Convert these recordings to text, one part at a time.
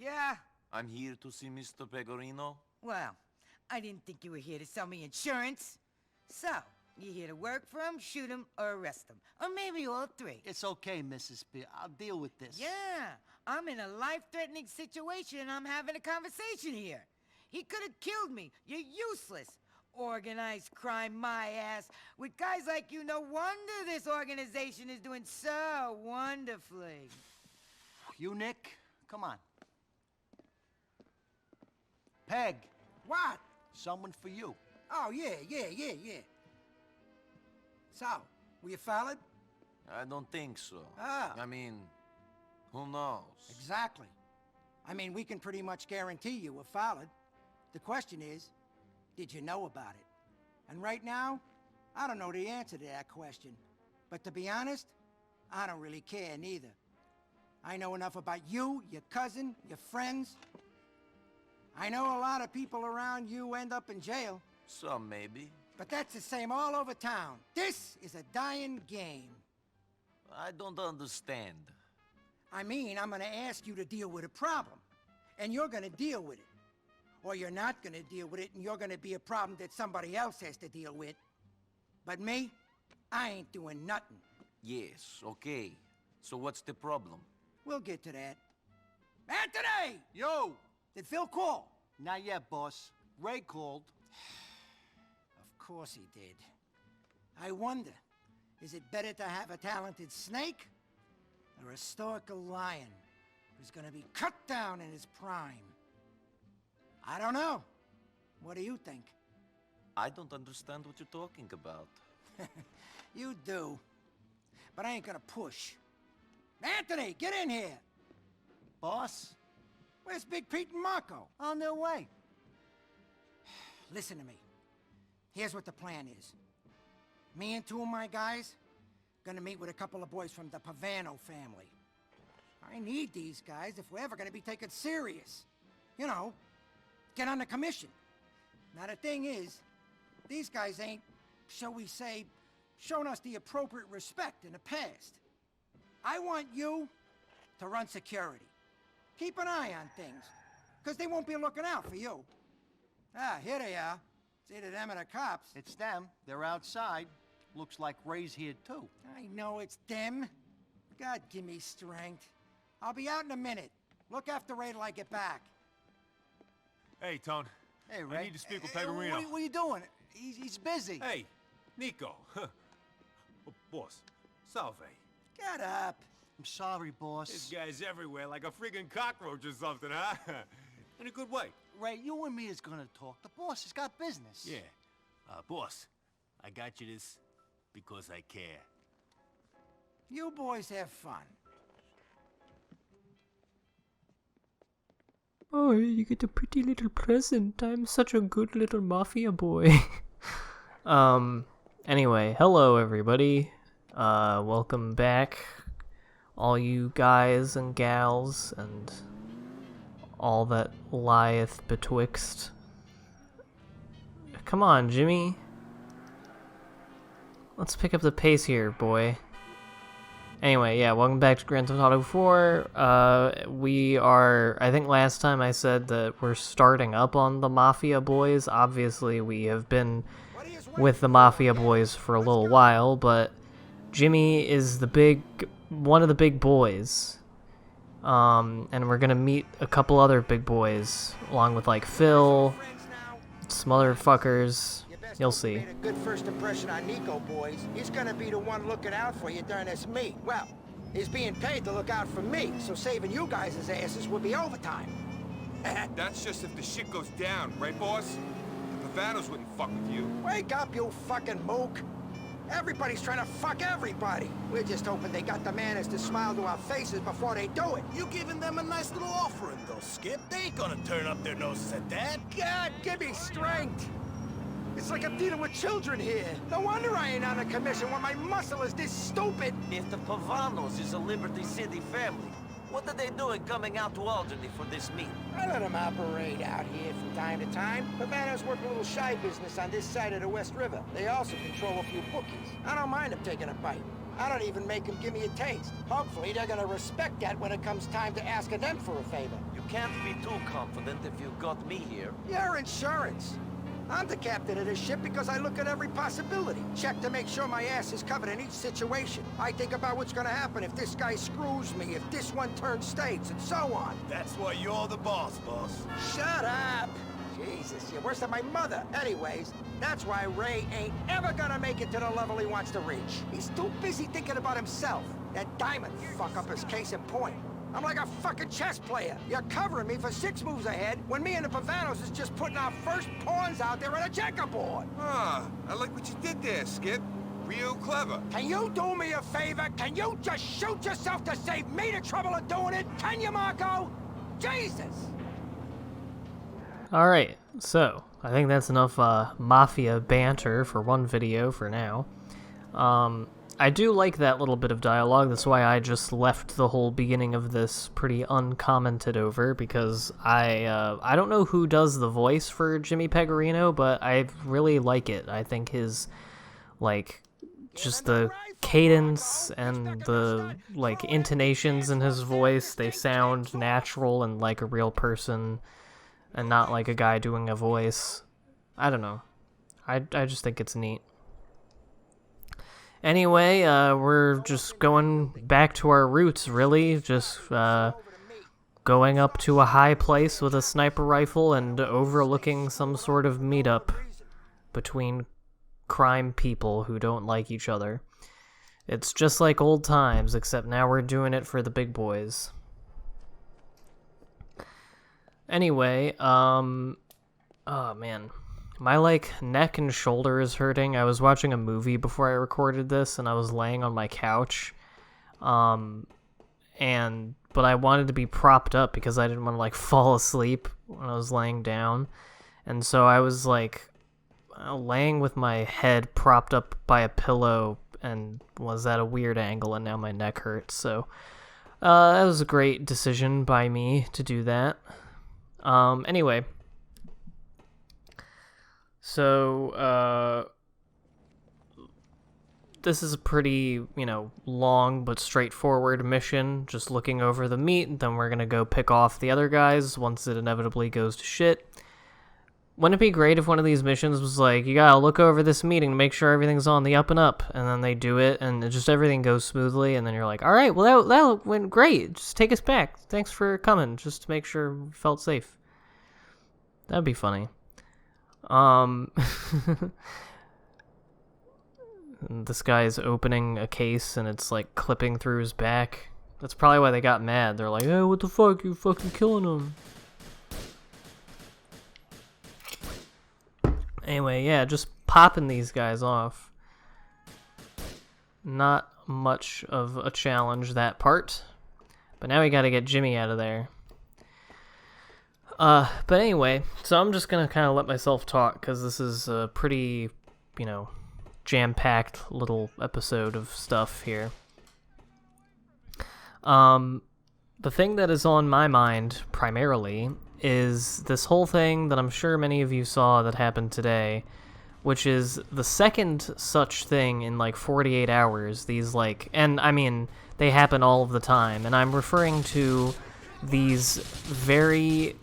Yeah? I'm here to see Mr. Pegorino. Well, I didn't think you were here to sell me insurance. So, you here to work for him, shoot him, or arrest him? Or maybe all three. It's okay, Mrs. P. I'll deal with this. Yeah, I'm in a life-threatening situation and I'm having a conversation here. He could have killed me. You're useless. Organized crime, my ass. With guys like you, no wonder this organization is doing so wonderfully. You, Nick? Come on. Peg. What? Someone for you. Oh, yeah. So, were you followed? I don't think so. Ah. I mean, who knows? Exactly. I mean, we can pretty much guarantee you were followed. The question is, did you know about it? And right now, I don't know the answer to that question. But to be honest, I don't really care neither. I know enough about you, your cousin, your friends. I know a lot of people around you end up in jail. Some maybe. But that's the same all over town. This is a dying game. I don't understand. I mean, I'm gonna ask you to deal with a problem. And you're gonna deal with it. Or you're not gonna deal with it and you're gonna be a problem that somebody else has to deal with. But me, I ain't doing nothing. Yes, okay. So what's the problem? We'll get to that. Anthony! Yo! Did Phil call? Not yet, boss. Ray called. Of course he did. I wonder, is it better to have a talented snake or a stoical lion who's gonna be cut down in his prime? I don't know. What do you think? I don't understand what you're talking about. You do. But I ain't gonna push. Anthony, get in here! Boss? Where's Big Pete and Marco? On their way. Listen to me. Here's what the plan is. Me and two of my guys gonna meet with a couple of boys from the Pavano family. I need these guys if we're ever gonna be taken serious. You know, get on the commission. Now the thing is, these guys ain't, shall we say, shown us the appropriate respect in the past. I want you to run security. Keep an eye on things, because they won't be looking out for you. Ah, here they are. It's either them or the cops. It's them. They're outside. Looks like Ray's here, too. I know it's them. God, give me strength. I'll be out in a minute. Look after Ray till I get back. Hey, Tone. Hey, Ray. I need to speak with Hey, Pegorino. what are you doing? He's busy. Hey, Niko. Oh, boss, salve. Get up. I'm sorry, boss. This guy's everywhere like a freaking cockroach or something, huh? In a good way. Ray, you and me is gonna talk. The boss has got business. Yeah. Boss, I got you this because I care. You boys have fun. Oh, you get a pretty little present. I'm such a good little mafia boy. Anyway, hello everybody. Welcome back. All you guys and gals and all that lieth betwixt. Come on, Jimmy. Let's pick up the pace here, boy. Anyway, yeah, welcome back to Grand Theft Auto 4. We are, I think last time I said that we're starting up on the Mafia Boys. Obviously, we have been with the Mafia Boys for a little while, but Jimmy is one of the big boys. And we're gonna meet a couple other big boys, along with like Phil, some other fuckers. You'll see. Made a good first impression on Niko, boys. He's gonna be the one looking out for you during this meet. Well, he's being paid to look out for me, so saving you guys' asses would be overtime. That's just if the shit goes down, right, boss? The Pavanos wouldn't fuck with you. Wake up, you fucking mook! Everybody's trying to fuck everybody. We're just hoping they got the manners to smile to our faces before they do it. You giving them a nice little offering, though, Skip. They ain't gonna turn up their noses at that. God, give me strength! It's like I'm dealing with children here. No wonder I ain't on a commission when my muscle is this stupid. If the Pavanos is a Liberty City family, what are they doing coming out to Albany for this meet? I let them operate out here from time to time. Pavanos work a little shy business on this side of the West River. They also control a few bookies. I don't mind them taking a bite. I don't even make them give me a taste. Hopefully they're gonna respect that when it comes time to asking them for a favor. You can't be too confident if you got me here. Your insurance. I'm the captain of this ship because I look at every possibility. Check to make sure my ass is covered in each situation. I think about what's gonna happen if this guy screws me, if this one turns states, and so on. That's why you're the boss. Shut up! Jesus, you're worse than my mother. Anyways, that's why Ray ain't ever gonna make it to the level he wants to reach. He's too busy thinking about himself. That diamond fuck-up is case in point. I'm like a fucking chess player. You're covering me for 6 moves ahead when me and the Pavanos is just putting our first pawns out there on a checkerboard. Ah, I like what you did there, Skip. Real clever. Can you do me a favor? Can you just shoot yourself to save me the trouble of doing it? Can you, Marco? Jesus! Alright, so I think that's enough mafia banter for one video for now. I do like that little bit of dialogue. That's why I just left the whole beginning of this pretty uncommented over, because I don't know who does the voice for Jimmy Pegorino, but I really like it. I think his, like, just the cadence and the, like, intonations in his voice, they sound natural and like a real person and not like a guy doing a voice. I don't know. I just think it's neat. Anyway, we're just going back to our roots, really. Just going up to a high place with a sniper rifle and overlooking some sort of meetup between crime people who don't like each other. It's just like old times, except now we're doing it for the big boys. Anyway, oh man. My, like, neck and shoulder is hurting. I was watching a movie before I recorded this, and I was laying on my couch. But I wanted to be propped up because I didn't want to, like, fall asleep when I was laying down. And so I was, like, laying with my head propped up by a pillow and was at a weird angle, and now my neck hurts. So, that was a great decision by me to do that. Anyway. So, this is a pretty, long but straightforward mission, just looking over the meat, then we're gonna go pick off the other guys once it inevitably goes to shit. Wouldn't it be great if one of these missions was like, you gotta look over this meeting to make sure everything's on the up and up, and then they do it, and just everything goes smoothly, and then you're like, alright, well that went great, just take us back, thanks for coming, just to make sure we felt safe. That'd be funny. This guy's opening a case and it's like clipping through his back. That's probably why they got mad. They're like, hey, what the fuck? You fucking killing him. Anyway, yeah, just popping these guys off. Not much of a challenge, that part. But now we gotta get Jimmy out of there. But anyway, so I'm just gonna kind of let myself talk, because this is a pretty, jam-packed little episode of stuff here. The thing that is on my mind, primarily, is this whole thing that I'm sure many of you saw that happened today, which is the second such thing in, 48 hours. These, and, I mean, they happen all of the time, and I'm referring to these very,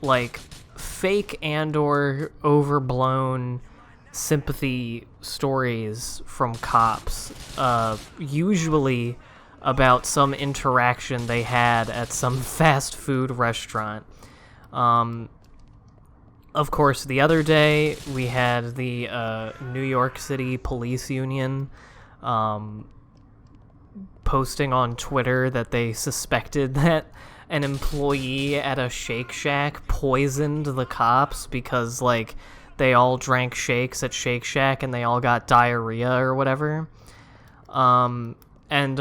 fake and/or overblown sympathy stories from cops, usually about some interaction they had at some fast food restaurant. Of course, the other day, we had the New York City Police Union posting on Twitter that they suspected that an employee at a Shake Shack poisoned the cops because, they all drank shakes at Shake Shack and they all got diarrhea or whatever. And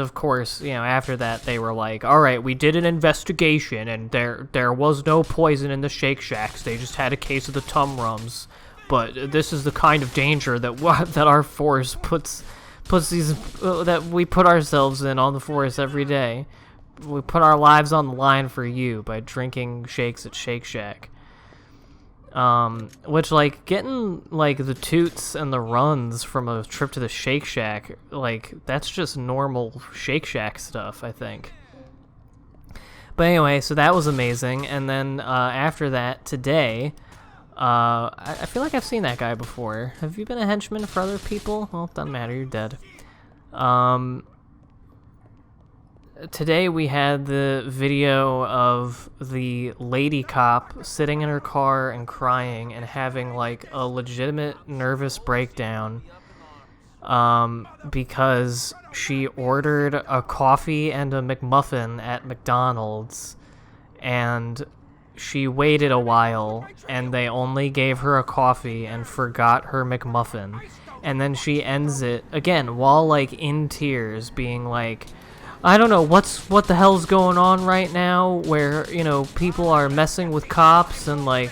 of course, after that they were like, alright, we did an investigation and there was no poison in the Shake Shacks, they just had a case of the Tum Rums. But this is the kind of danger that our force puts these, that we put ourselves in on the force every day. We put our lives on the line for you by drinking shakes at Shake Shack. Which, like, getting, like, the toots and the runs from a trip to the Shake Shack, like, that's just normal Shake Shack stuff, I think. But anyway, so that was amazing, and then, after that, today, I feel like I've seen that guy before. Have you been a henchman for other people? Well, it doesn't matter, you're dead. Today we had the video of the lady cop sitting in her car and crying and having like a legitimate nervous breakdown because she ordered a coffee and a McMuffin at McDonald's and she waited a while and they only gave her a coffee and forgot her McMuffin. And then she ends it again while like in tears being like, I don't know what the hell's going on right now where, you know, people are messing with cops and like,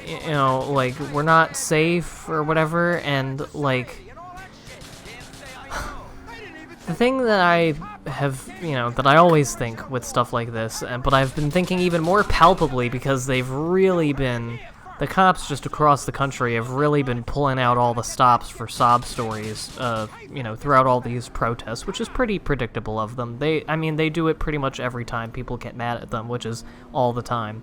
you know, like we're not safe or whatever. And like the thing that I have, you know, that I always think with stuff like this, but I've been thinking even more palpably because they've really been, the cops just across the country have really been pulling out all the stops for sob stories, you know, throughout all these protests, which is pretty predictable of them. I mean, they do it pretty much every time people get mad at them, which is all the time.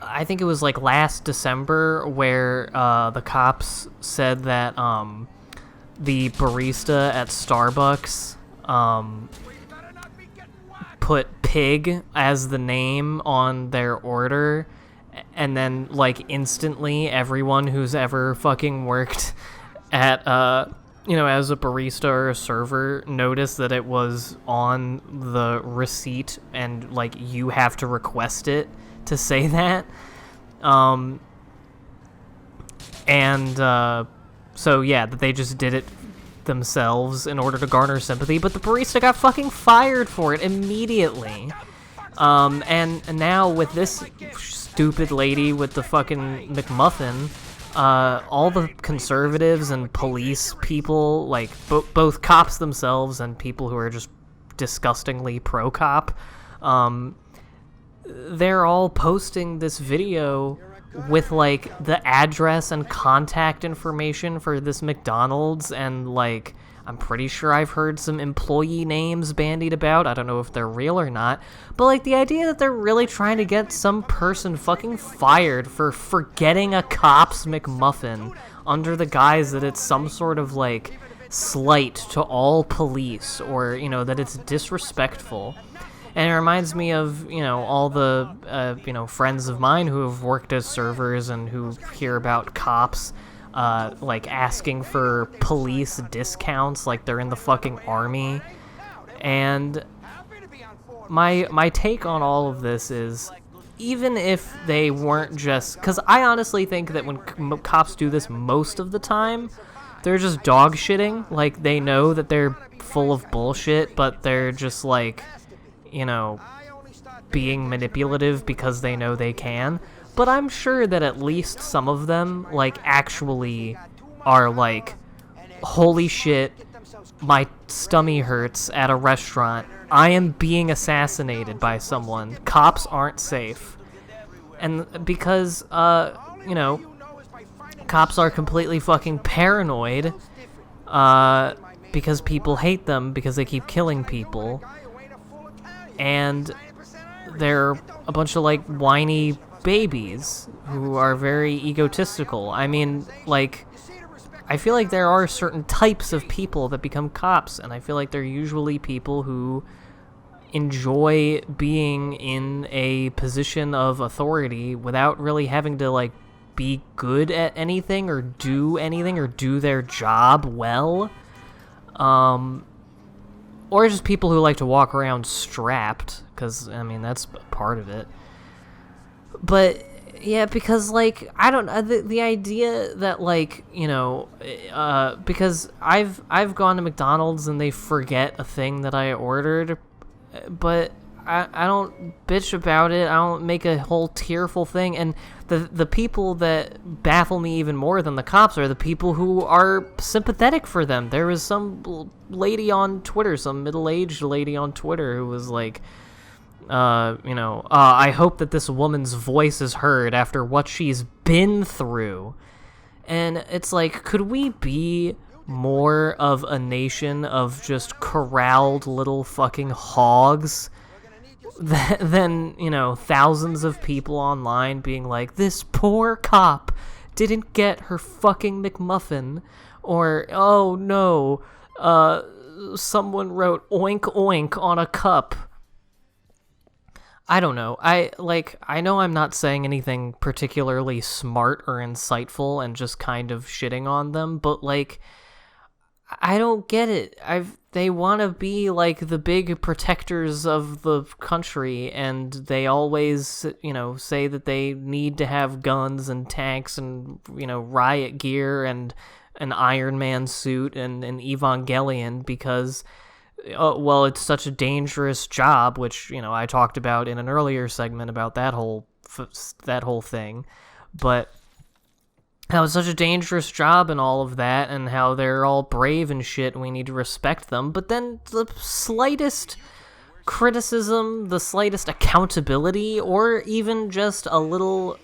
I think it was like last December where the cops said that the barista at Starbucks put pig as the name on their order, and then like instantly everyone who's ever fucking worked at you know, as a barista or a server noticed that it was on the receipt and like you have to request it to say that. So yeah, that they just did it themselves in order to garner sympathy, but the barista got fucking fired for it immediately. And now with this stupid lady with the fucking McMuffin, all the conservatives and police people, like both cops themselves and people who are just disgustingly pro-cop, they're all posting this video with like the address and contact information for this McDonald's, and like I'm pretty sure I've heard some employee names bandied about. I don't know if they're real or not, but like the idea that they're really trying to get some person fucking fired for forgetting a cop's McMuffin under the guise that it's some sort of like slight to all police, or, you know, that it's disrespectful. And it reminds me of, you know, all the, you know, friends of mine who have worked as servers and who hear about cops, like, asking for police discounts like they're in the fucking army. And my take on all of this is, even if they weren't just... Because I honestly think that when cops do this most of the time, they're just dog shitting. Like, they know that they're full of bullshit, but they're just, like... you know, being manipulative because they know they can. But I'm sure that at least some of them, like, actually are like, holy shit, my stummy hurts at a restaurant. I am being assassinated by someone. Cops aren't safe. And because, you know, cops are completely fucking paranoid, because people hate them because they keep killing people. And they're a bunch of, like, whiny babies who are very egotistical. I mean, like, I feel like there are certain types of people that become cops, and I feel like they're usually people who enjoy being in a position of authority without really having to, like, be good at anything or do their job well. Or just people who like to walk around strapped, because, I mean, that's part of it. But, yeah, because, like, I don't know, the idea that, like, you know, because I've gone to McDonald's and they forget a thing that I ordered, but I don't bitch about it, I don't make a whole tearful thing, and the people that baffle me even more than the cops are the people who are sympathetic for them. There was some lady on Twitter, some middle-aged lady on Twitter who was like, I hope that this woman's voice is heard after what she's been through. And it's like, could we be more of a nation of just corralled little fucking hogs than, thousands of people online being like, this poor cop didn't get her fucking McMuffin, or, oh no, someone wrote oink oink on a cup. I don't know. I know I'm not saying anything particularly smart or insightful and just kind of shitting on them, but I don't get it. They want to be the big protectors of the country, and they always, say that they need to have guns and tanks and, riot gear and an Iron Man suit and an Evangelion because it's such a dangerous job, which, I talked about in an earlier segment about that whole thing, but how it's such a dangerous job and all of that, and how they're all brave and shit, and we need to respect them, but then the slightest criticism, the slightest accountability, or even just a little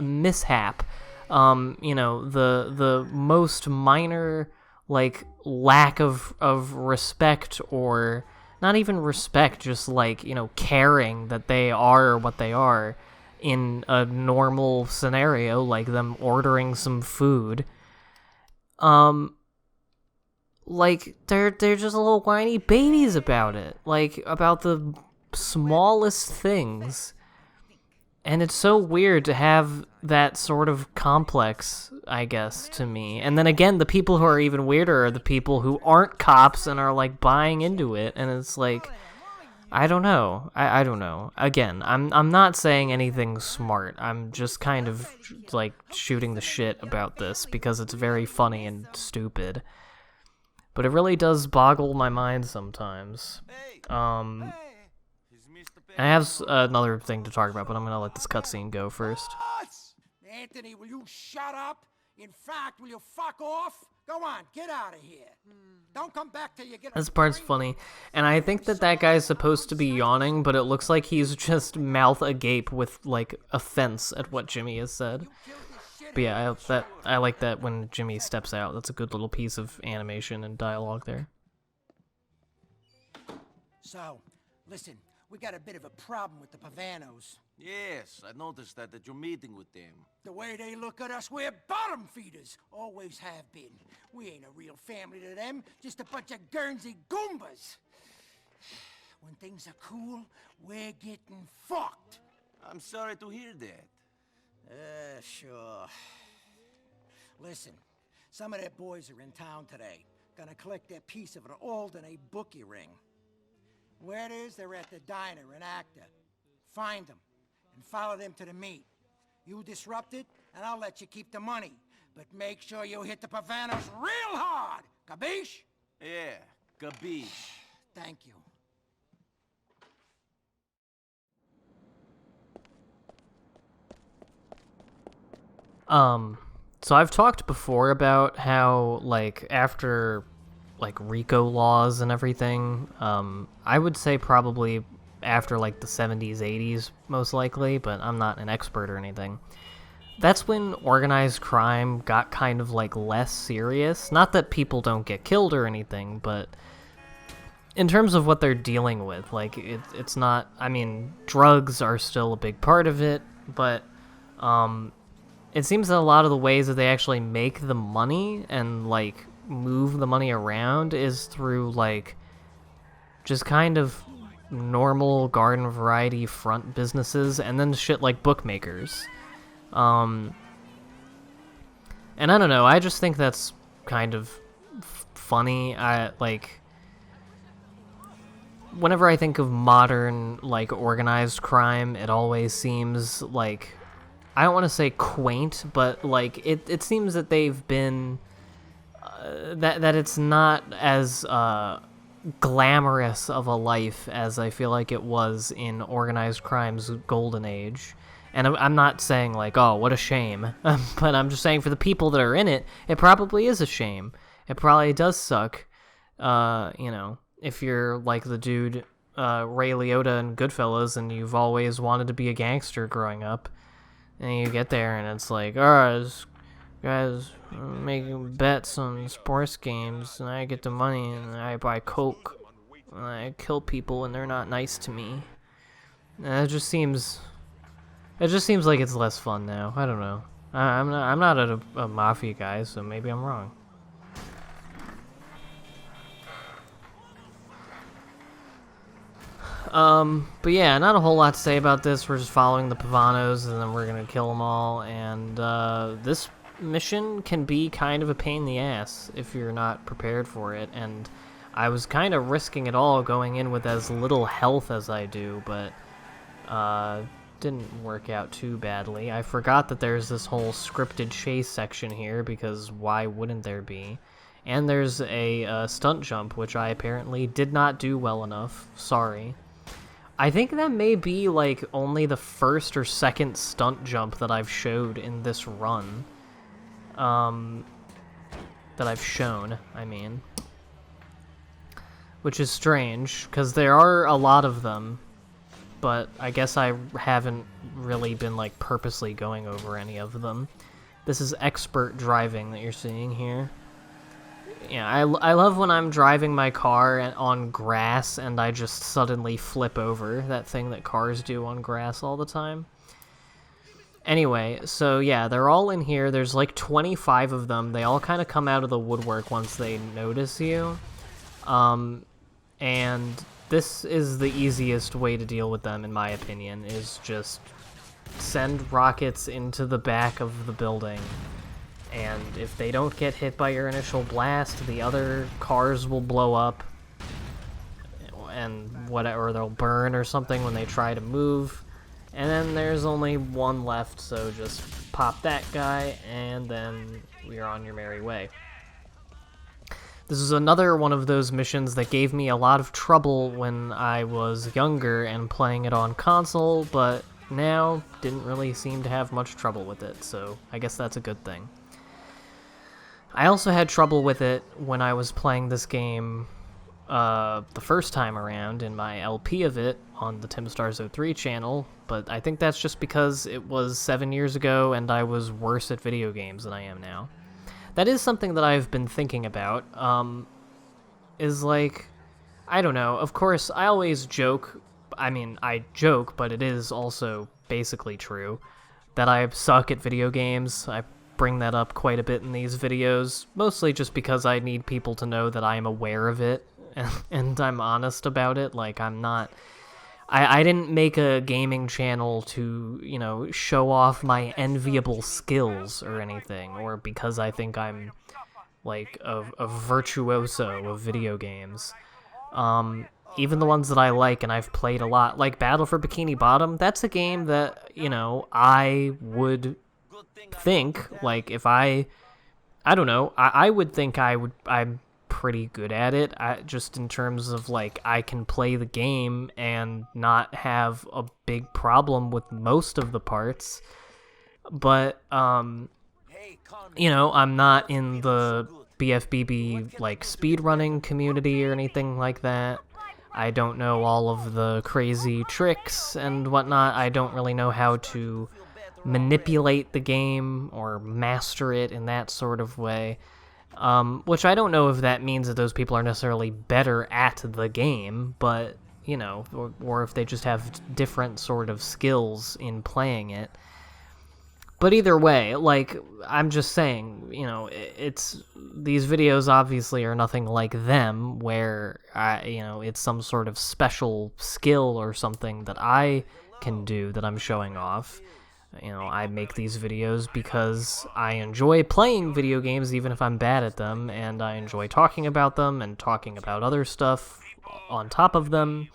mishap, the most minor lack of respect, or not even respect, just caring that they are what they are in a normal scenario, like them ordering some food. They're just little whiny babies about it, about the smallest things. And it's so weird to have that sort of complex, I guess, to me. And then again, the people who are even weirder are the people who aren't cops and are buying into it. And it's I don't know. I don't know. Again, I'm not saying anything smart. I'm just kind of shooting the shit about this because it's very funny and stupid. But it really does boggle my mind sometimes. I have another thing to talk about, but I'm gonna let this cutscene go first. Anthony, will you shut up? In fact, will you fuck off? Go on, get out of here. Don't come back till you get... This part's funny, and I think that guy's supposed to be yawning, but it looks like he's just mouth agape with, offense at what Jimmy has said. But yeah, I like that when Jimmy steps out. That's a good little piece of animation and dialogue there. So, listen, we got a bit of a problem with the Pavanos. Yes, I noticed that at your meeting with them. The way they look at us, we're bottom feeders. Always have been. We ain't a real family to them, just a bunch of Guernsey Goombas. When things are cool, we're getting fucked. I'm sorry to hear that. Sure. Listen, some of their boys are in town today. Gonna collect their piece of an Alderney bookie ring. Where it is, they're at the diner in Acta. Find them, and follow them to the meet. You disrupt it, and I'll let you keep the money. But make sure you hit the Pavanos real hard! Capiche? Yeah, capiche. Thank you. So I've talked before about how, after, RICO laws and everything, I would say probably after, the 70s, 80s, most likely, but I'm not an expert or anything. That's when organized crime got kind of, less serious. Not that people don't get killed or anything, but in terms of what they're dealing with, it's not... I mean, drugs are still a big part of it, but, it seems that a lot of the ways that they actually make the money and, move the money around is through, just kind of normal garden variety front businesses, and then shit like bookmakers. And I don't know, I just think that's kind of funny. Whenever I think of modern, organized crime, it always seems I don't want to say quaint, but it seems that they've been that it's not as glamorous of a life as I feel like it was in organized crime's golden age. And I'm not saying oh, what a shame, but I'm just saying for the people that are in it, it probably is a shame. It probably does suck, if you're the dude Ray Liotta in Goodfellas and you've always wanted to be a gangster growing up, and you get there and it's like, alright, this guy's making bets on sports games, and I get the money and I buy coke, and I kill people and they're not nice to me. And it just seems like it's less fun now. I don't know. I'm not a mafia guy, so maybe I'm wrong. But yeah, not a whole lot to say about this. We're just following the Pavanos, and then we're gonna kill them all, and this mission can be kind of a pain in the ass if you're not prepared for it, and I was kind of risking it all going in with as little health as I do, but didn't work out too badly. I forgot that there's this whole scripted chase section here, because why wouldn't there be? And there's a stunt jump, which I apparently did not do well enough. Sorry. I think that may be, like, only the first or second stunt jump that I've showed in this run. That I've shown, I mean. Which is strange, because there are a lot of them, but I guess I haven't really been, like, purposely going over any of them. This is expert driving that you're seeing here. Yeah, I love when I'm driving my car on grass and I just suddenly flip over. That thing that cars do on grass all the time. Anyway, so yeah, they're all in here. There's like 25 of them. They all kind of come out of the woodwork once they notice you. And this is the easiest way to deal with them, in my opinion, is just send rockets into the back of the building. And if they don't get hit by your initial blast, the other cars will blow up, and whatever, they'll burn or something when they try to move. And then there's only one left, so just pop that guy, and then you're on your merry way. This is another one of those missions that gave me a lot of trouble when I was younger and playing it on console, but now didn't really seem to have much trouble with it, so I guess that's a good thing. I also had trouble with it when I was playing this game the first time around in my LP of it on the TimStars03 channel, but I think that's just because it was 7 years ago and I was worse at video games than I am now. That is something that I've been thinking about, is like, I don't know, of course, I always joke, I mean, I joke, but it is also basically true, that I suck at video games. I bring that up quite a bit in these videos, mostly just because I need people to know that I'm aware of it, and I'm honest about it. Like, I'm not... I didn't make a gaming channel to, you know, show off my enviable skills or anything, or because I think I'm, like, a virtuoso of video games. Even the ones that I like and I've played a lot, like Battle for Bikini Bottom, that's a game that, you know, I would think, like, if I don't know, I would think I'm pretty good at it, just in terms of, like, I can play the game and not have a big problem with most of the parts, but, you know, I'm not in the BFBB, like, speedrunning community or anything like that. I don't know all of the crazy tricks and whatnot. I don't really know how to manipulate the game or master it in that sort of way. Which I don't know if that means that those people are necessarily better at the game, but, you know, or if they just have different sort of skills in playing it. But either way, like, I'm just saying, you know, these videos obviously are nothing like them, where, you know, it's some sort of special skill or something that I can do that I'm showing off. You know, I make these videos because I enjoy playing video games even if I'm bad at them, and I enjoy talking about them and talking about other stuff on top of them,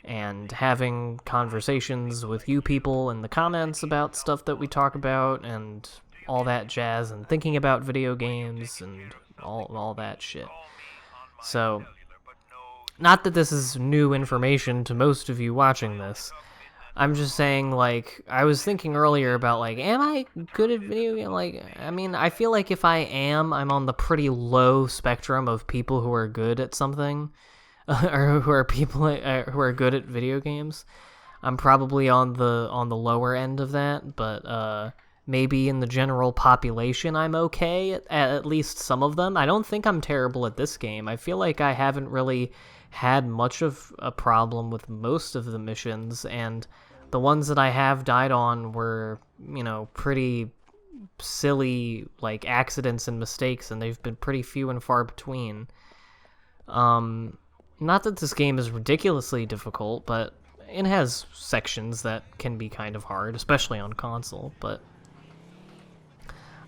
and having conversations with you people in the comments about stuff that we talk about and all that jazz, and thinking about video games and all that shit. So, not that this is new information to most of you watching this. I'm just saying, like, I was thinking earlier about, like, am I good at video games? Like, I mean, I feel like if I am, I'm on the pretty low spectrum of people who are good at something. or who are people who are good at video games. I'm probably on the lower end of that, but maybe in the general population I'm okay at least some of them. I don't think I'm terrible at this game. I feel like I haven't really had much of a problem with most of the missions, and the ones that I have died on were, you know, pretty silly, like, accidents and mistakes, and they've been pretty few and far between. Not that this game is ridiculously difficult, but it has sections that can be kind of hard, especially on console, but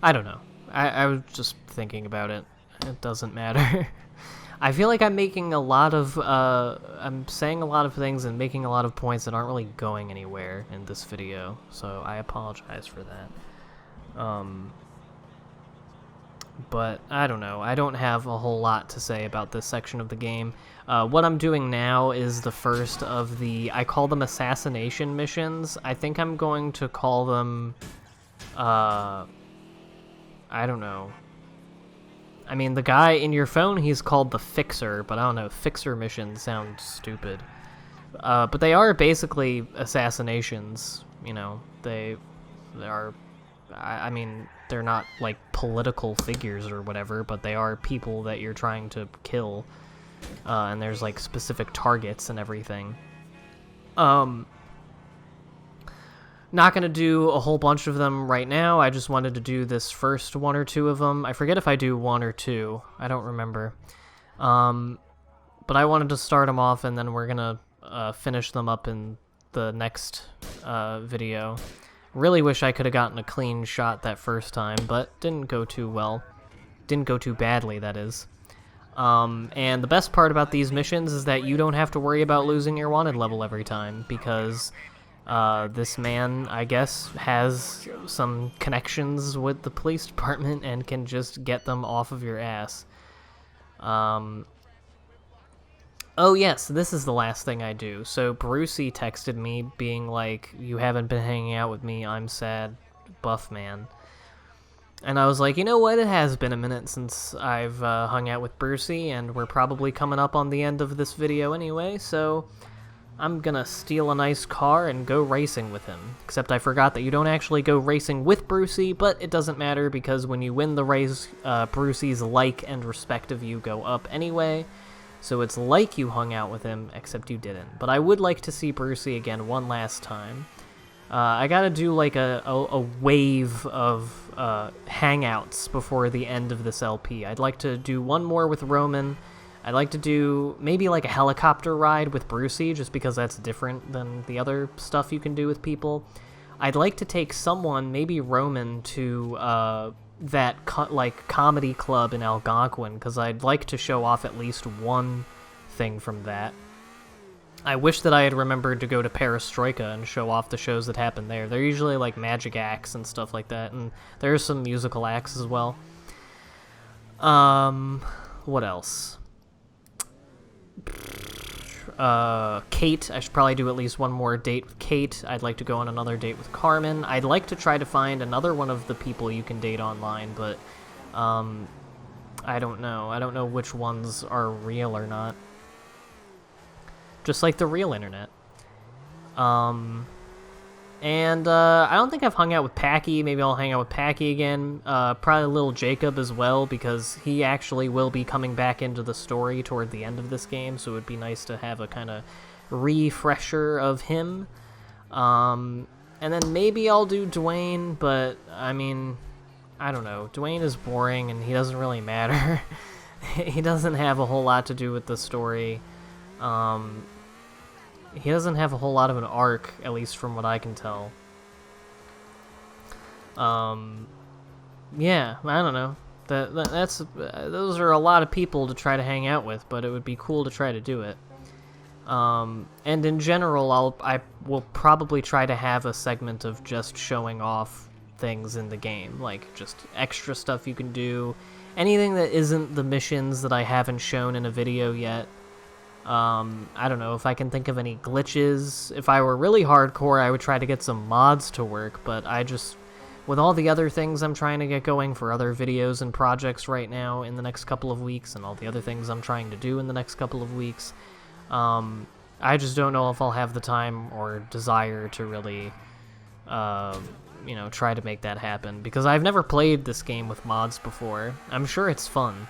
I don't know. I was just thinking about it. It doesn't matter. I feel like I'm making a lot of, I'm saying a lot of things and making a lot of points that aren't really going anywhere in this video, so I apologize for that. But I don't know. I don't have a whole lot to say about this section of the game. What I'm doing now is the first of the, I call them assassination missions. I think I'm going to call them, I don't know. I mean, the guy in your phone, he's called the Fixer, but I don't know, Fixer missions sound stupid. But they are basically assassinations, you know. They are, I mean, they're not like political figures or whatever, but they are people that you're trying to kill. And there's like specific targets and everything. Not gonna do a whole bunch of them right now. I just wanted to do this first one or two of them. I forget if I do one or two. I don't remember. But I wanted to start them off, and then we're gonna finish them up in the next video. Really wish I could have gotten a clean shot that first time, but didn't go too well. Didn't go too badly, that is. And the best part about these missions is that you don't have to worry about losing your wanted level every time, because this man, I guess, has some connections with the police department and can just get them off of your ass. Oh yes, this is the last thing I do. So Brucey texted me being like, "You haven't been hanging out with me, I'm sad, buff man." And I was like, you know what, it has been a minute since I've hung out with Brucey, and we're probably coming up on the end of this video anyway, so I'm gonna steal a nice car and go racing with him. Except I forgot that you don't actually go racing with Brucey, but it doesn't matter because when you win the race, Brucey's like and respect of you go up anyway. So it's like you hung out with him, except you didn't. But I would like to see Brucey again one last time. I gotta do like a wave of hangouts before the end of this LP. I'd like to do one more with Roman. I'd like to do maybe like a helicopter ride with Brucey, just because that's different than the other stuff you can do with people. I'd like to take someone, maybe Roman, to that like comedy club in Algonquin, because I'd like to show off at least one thing from that. I wish that I had remembered to go to Perestroika and show off the shows that happen there. They're usually like magic acts and stuff like that, and there's some musical acts as well. What else? Kate, I should probably do at least one more date with Kate. I'd like to go on another date with Carmen. I'd like to try to find another one of the people you can date online, but I don't know. I don't know which ones are real or not. Just like the real internet. And I don't think I've hung out with Packy. Maybe I'll hang out with Packy again. Probably little Jacob as well, because he actually will be coming back into the story toward the end of this game, so it would be nice to have a kind of refresher of him. And then maybe I'll do Dwayne, but I mean, I don't know. Dwayne is boring and he doesn't really matter. He doesn't have a whole lot to do with the story. He doesn't have a whole lot of an arc, at least from what I can tell. Yeah, I don't know. Those are a lot of people to try to hang out with, but it would be cool to try to do it. And in general, I will probably try to have a segment of just showing off things in the game, like just extra stuff you can do, anything that isn't the missions that I haven't shown in a video yet. I don't know if I can think of any glitches. If I were really hardcore, I would try to get some mods to work, but with all the other things I'm trying to get going for other videos and projects right now in the next couple of weeks, and all the other things I'm trying to do in the next couple of weeks, I just don't know if I'll have the time or desire to really, you know, try to make that happen, because I've never played this game with mods before. I'm sure it's fun.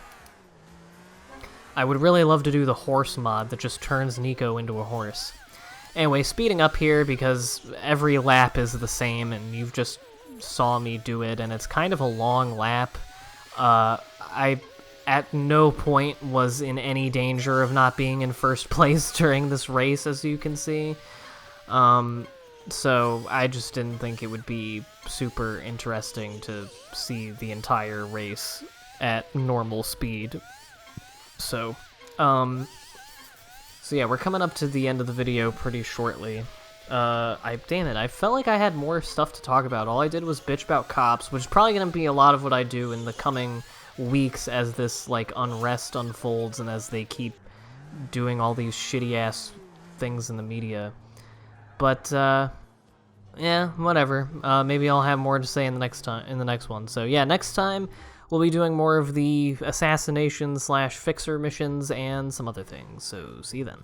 I would really love to do the horse mod that just turns Niko into a horse. Anyway, speeding up here because every lap is the same, and you've just saw me do it, and it's kind of a long lap. I at no point was in any danger of not being in first place during this race, as you can see. So I just didn't think it would be super interesting to see the entire race at normal speed. So yeah, we're coming up to the end of the video pretty shortly. Damn it, I felt like I had more stuff to talk about. All I did was bitch about cops, which is probably gonna be a lot of what I do in the coming weeks as this, like, unrest unfolds and as they keep doing all these shitty-ass things in the media. But, yeah, whatever. Maybe I'll have more to say in the next one. So, yeah, next time we'll be doing more of the assassination / fixer missions and some other things. So, see you then.